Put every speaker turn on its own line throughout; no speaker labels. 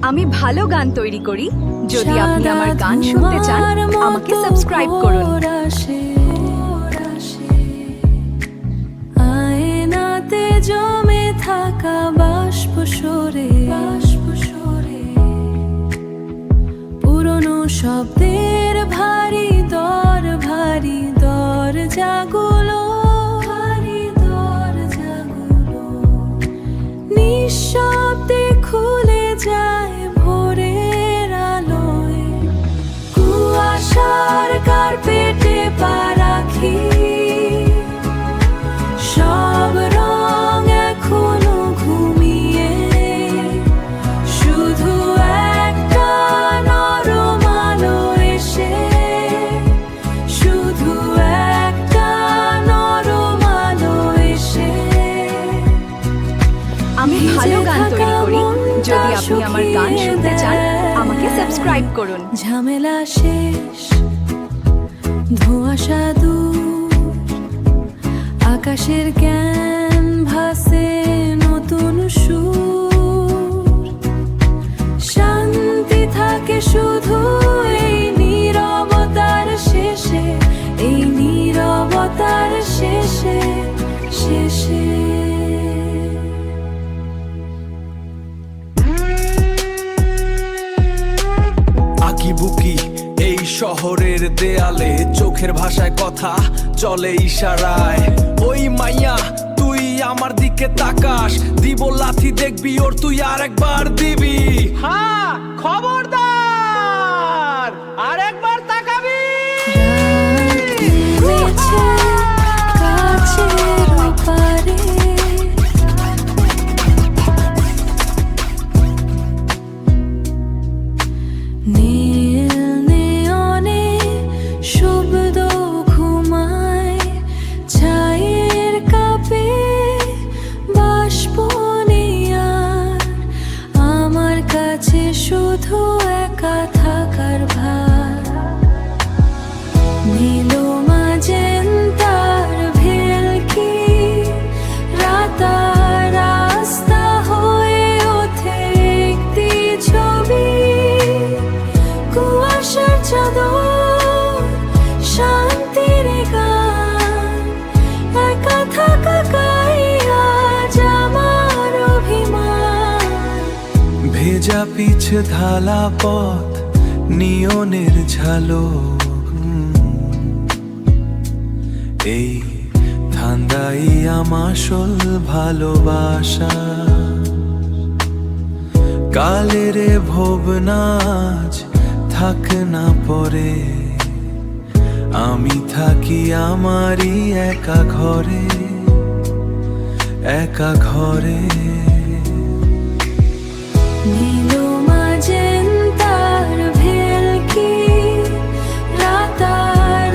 আমি ভালো গান তৈরি করি। যদি আপনি আমার গান শুনতে চান আমাকে সাবস্ক্রাইব করুন।
আয়নাতে জমে থাকা বাষ্প সরে পুরনো শব্দের ভারী দরজাগুলো নিঃশব্দে খুলে যায় ভোরের আলোয়। কুয়াশার কার্পেটে পা রাখি, সব রং এখনো ঘুমিয়ে, শুধু একটা নরম আলো এসে, শুধু একটা নরম আলো এসে।
আমি ভালো গান তৈরি করি। যদি আপনি আমার গান শুনতে চান আমাকে সাবস্ক্রাইব করুন।
ঝামেলা শেষ, ধোঁয়াশা দূর, আকাশের ক্যানভাসে নতুন সুর। শান্তি থাকে শুধু এই নীরবতার শেষে, এই নীরবতার শেষে শেষে।
বুকি এই শহরের দেয়ালে, চোখের ভাষায় কথা চলে ইশারায়। ওই মাইয়া তুই আমার দিকে তাকাস, দিব লাথি দেখবি ওর তুই আর একবার দিবি। হ্যাঁ খবরদার, আর একবার তাকাবি।
কাছের পারে শুধু একা থাকার ভার। নীলো মাজেন্টার ভেলকি রাস্তা হয়ে ওঠে একটি ছবি। কুয়াশার চাদর, শান্তির গান, একা থাকা আজ আমার অভিমান।
ভেজা পিছ ঢালা পথ, নিয়নের ঝালক, এই ঠান্ডাই আমাসল ভালোবাসা। কালের ভোবনাজ থাক না পরে, আমি থাকি আমারই একা ঘরে, একা ঘরে।
নীলো মাজেন্টার ভেলকি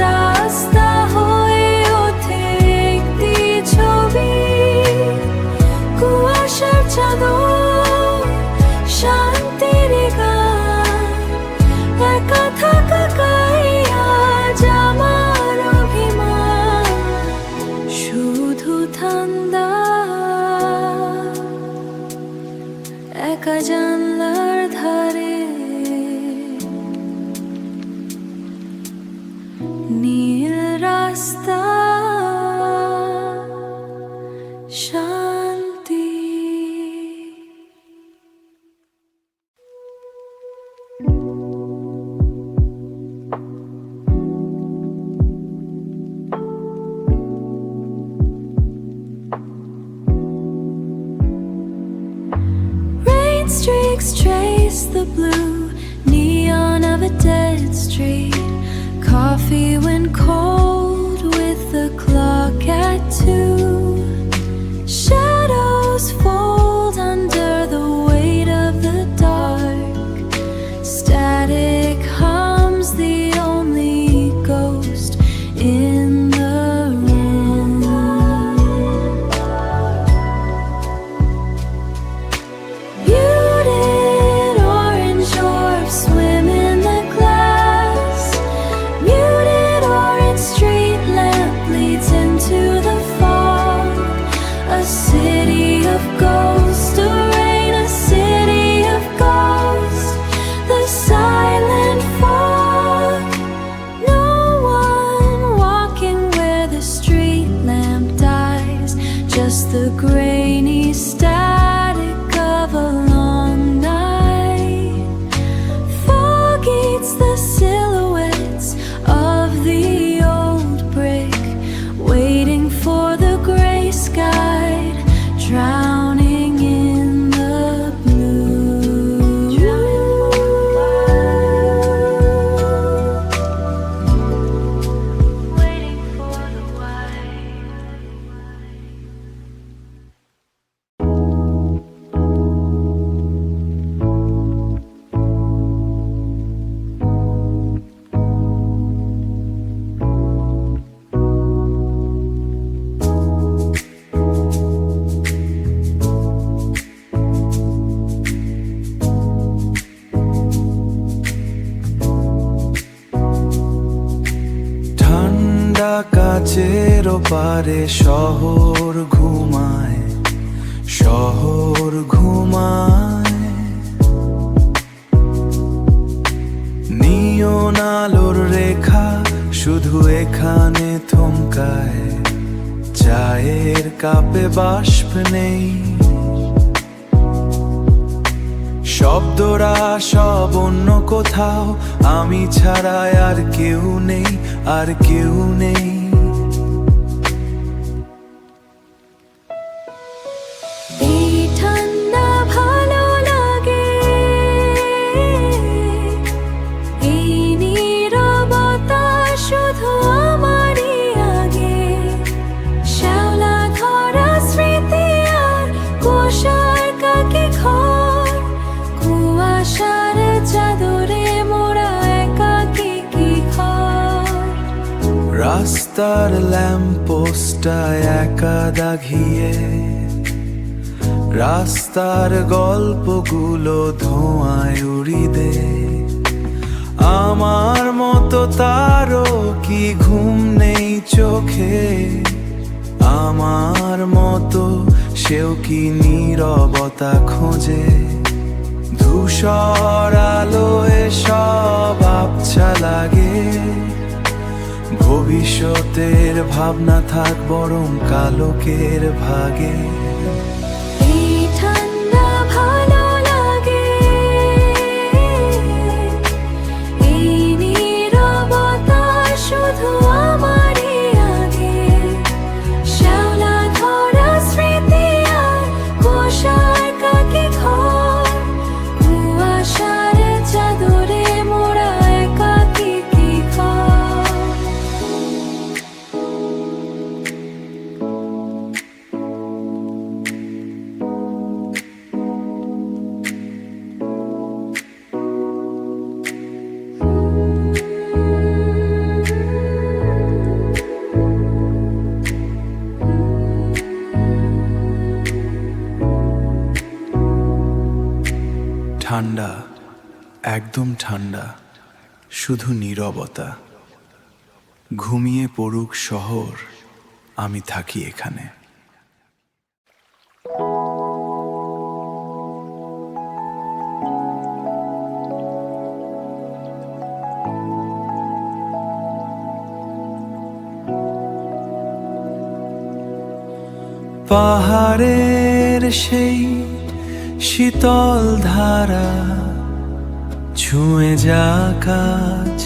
রাস্তা হয়ে ওঠে একটি ছবি। কুয়াশার চাদর, শান্তির গান, একা থাকা আজ আমার অভিমান। শুধু ঠান্ডা একা জানলার ধারে, নীল রাস্তা, শান্তি। Streaks trace the blue neon of a dead street. Coffee when cold with the clock at 2. Shadows fold under the weight of the dark. Static hums, the only ghost in the room. Muted orange orbs swim in the glass. Muted
কাচের ওপারে শহর ঘুমায়, শহর ঘুমায়। নিয়ন আলোর রেখা শুধু এখানে থমকায়, চায়ের কাপে বাষ্প নেই। শব্দরা সব অন্য কোথাও, আমি ছাড়া আর কেউ নেই, আর কেউ নেই।
এই ঠান্ডা ভালো লাগে, এই নীরবতা শুধু আমারই আগে। শ্যাওলা ধরা স্মৃতি আর কুয়াশার কাকে ঘর, কুয়াশার চাদরে মোড়া একাকী কি ঘর।
রাস্তার ল্যাম্পপোস্টটায় একা দাগিয়ে, রাস্তার গল্পগুলো ধোঁয়ায় উড়ি দে। আমার মতো তারও কি ঘুম নেই চোখে, আমার মতো সেও কি নীরবতা খোঁজে। ধূসর আলোয় সব আবছা লাগে, ভবিষ্যতের ভাবনা থাক বরং কালকের ভাগে।
এই ঠান্ডা ভালো লাগে, এই নীরবতা শুধু আমারই আগে। শ্যাওলা ধরা স্মৃতি আর কুয়াশার কাকে ঘর, কুয়াশার চাদরে মোড়া একাকী কি ঘর।
ঠান্ডা, একদম ঠান্ডা, শুধু নীরবতা। ঘুমিয়ে পড়ুক শহর, আমি থাকি এখানে। পাহাড়ের সেই শীতল ধারা ছুঁয়ে যা কাজ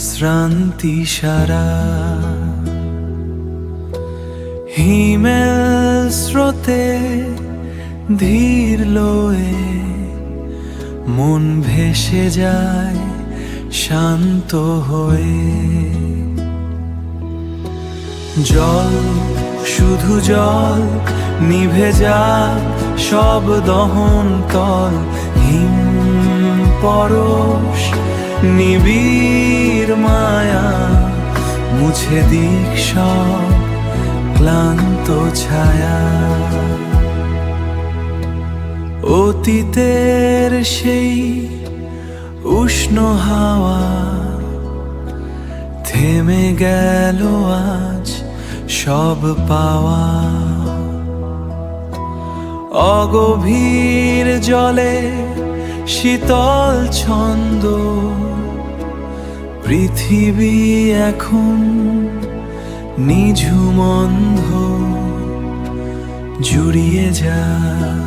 শ্রান্তি সারা। হিমেল স্রোতে ধীর লয়ে মন ভেসে যায় শান্ত হয়ে। জল, শুধু জল, নিভে যাক সব দহন তল। হিম পরশ, নিবিড় মায়া, মুছে দিক সব ক্লান্ত ছায়া। অতীতের সেই উষ্ণ হাওয়া থেমে গেল আজ সব পাওয়া। অগভীর জলে শীতল ছন্দ, পৃথিবী এখন নিঝুম অন্ধ। জুড়িয়ে যাক,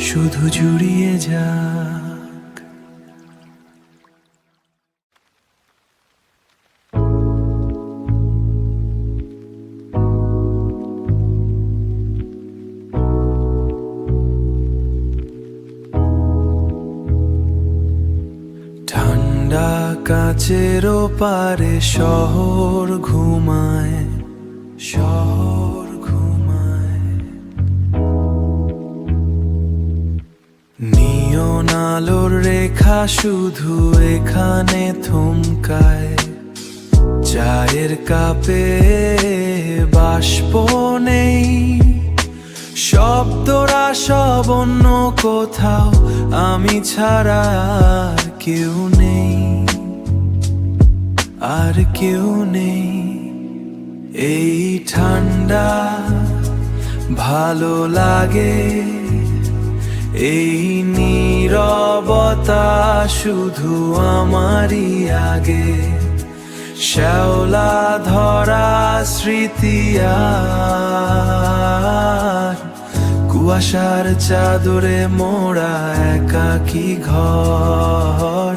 শুধু জুড়িয়ে যাক। ঠান্ডা কাচের ওপারে শহর ঘুমায়, শহর ঘুমায়। নিয়ন আলোর রেখা শুধু এখানে থমকায়, চায়ের কাপে বাষ্প নেই। শব্দরা সব অন্য কোথাও, আমি ছাড়া আর কেউ নেই, আর কেউ নেই। এই ঠান্ডা ভালো লাগে, এই নীরবতা শুধু আমারই আগে। শ্যাওলা ধরা স্মৃতি আর কুয়াশার চাদরে মোড়া একাকী ঘর,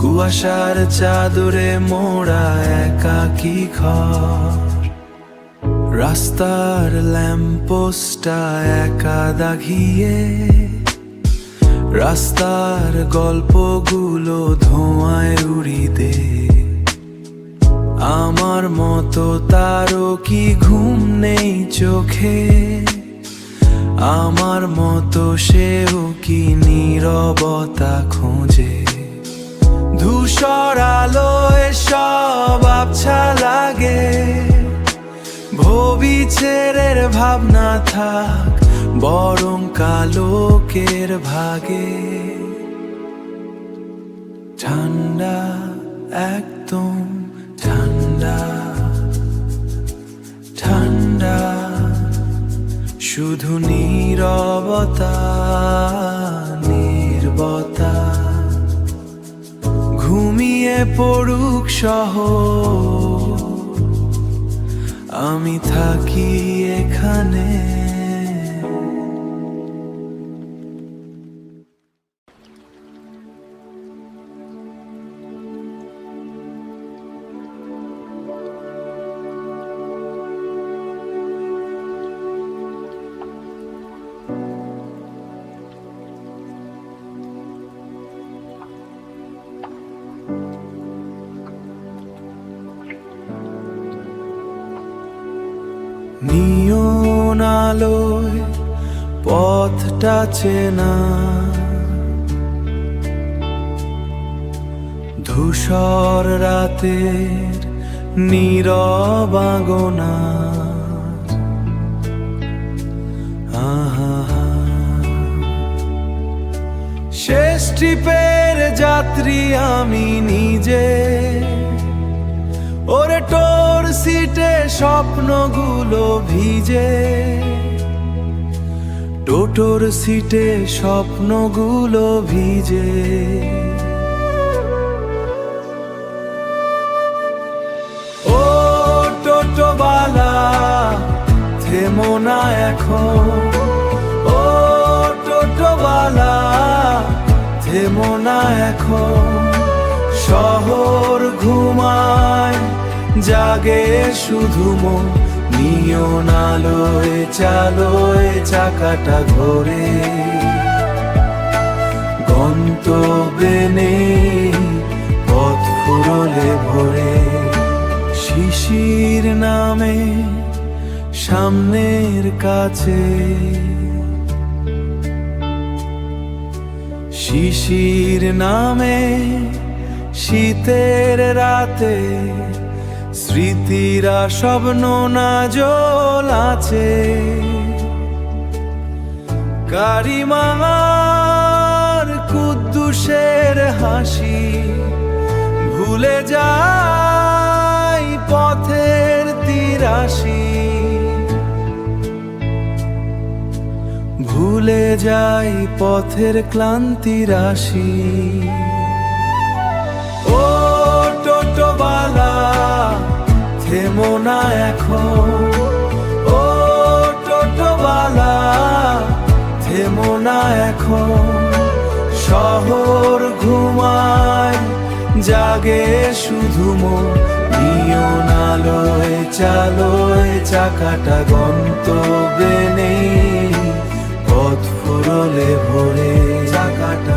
কুয়াশার চাদরে মোড়া একাকী ঘর। রাস্তার ল্যাম্পপোস্টটা একা দাগিয়ে, রাস্তার গল্পগুলো ধোঁয়ায় উড়িয়ে দে। আমার মতো তারও কি ঘুম নেই চোখে, আমার মতো সেও কি নীরবতা খোঁজে। ধূসর আলোয় সব আবছা লাগে, ভবিষ্যতের ভাবনা থাক বরং কালোকের ভাগে। ঠান্ডা একদম ঠান্ডা, ঠান্ডা শুধু নীরবতা, নীরবতা। ঘুমিয়ে পড়ুক শহর, আমি থাকি এখানে। নিয়ন আলোয় পথটা চেনা, ধূসর রাতের নীরব আঙোনা। শেষ ট্রিপের যাত্রী আমি নিজে, ওরে টোর সিটে স্বপ্নগুলো ভিজে, টোটোর সিটে স্বপ্নগুলো ভিজে। ও টোটোবালা থেমো না এখন, ও টোটোবালা থেমো না এখন। শহর ঘুমায় জাগে শুধু মন, নিয়ন আলোয় চালোয় চাকাটা ঘোরে। গন্তব্যে নেই পথ ফুরলে ভরে, শিশির নামে সামনের কাছে, শিশির নামে শীতের রাতে। স্মৃতিরা সব নোনা জল আছে, কারিমার কুদ্দুসের হাসি ভুলে যাই পথের তিরাশি, ভুলে যাই পথের ক্লান্তি রাশি। ও টোটোবালা থেমো না এখন, ও টোটোবালা থেমো না এখন। শহর ঘুমায় জাগে শুধু মন, নিয়ন আলোয় চালোয় চাকাটা গন্তব্যে নেই পথ ফুরলে ভরে। চাকাটা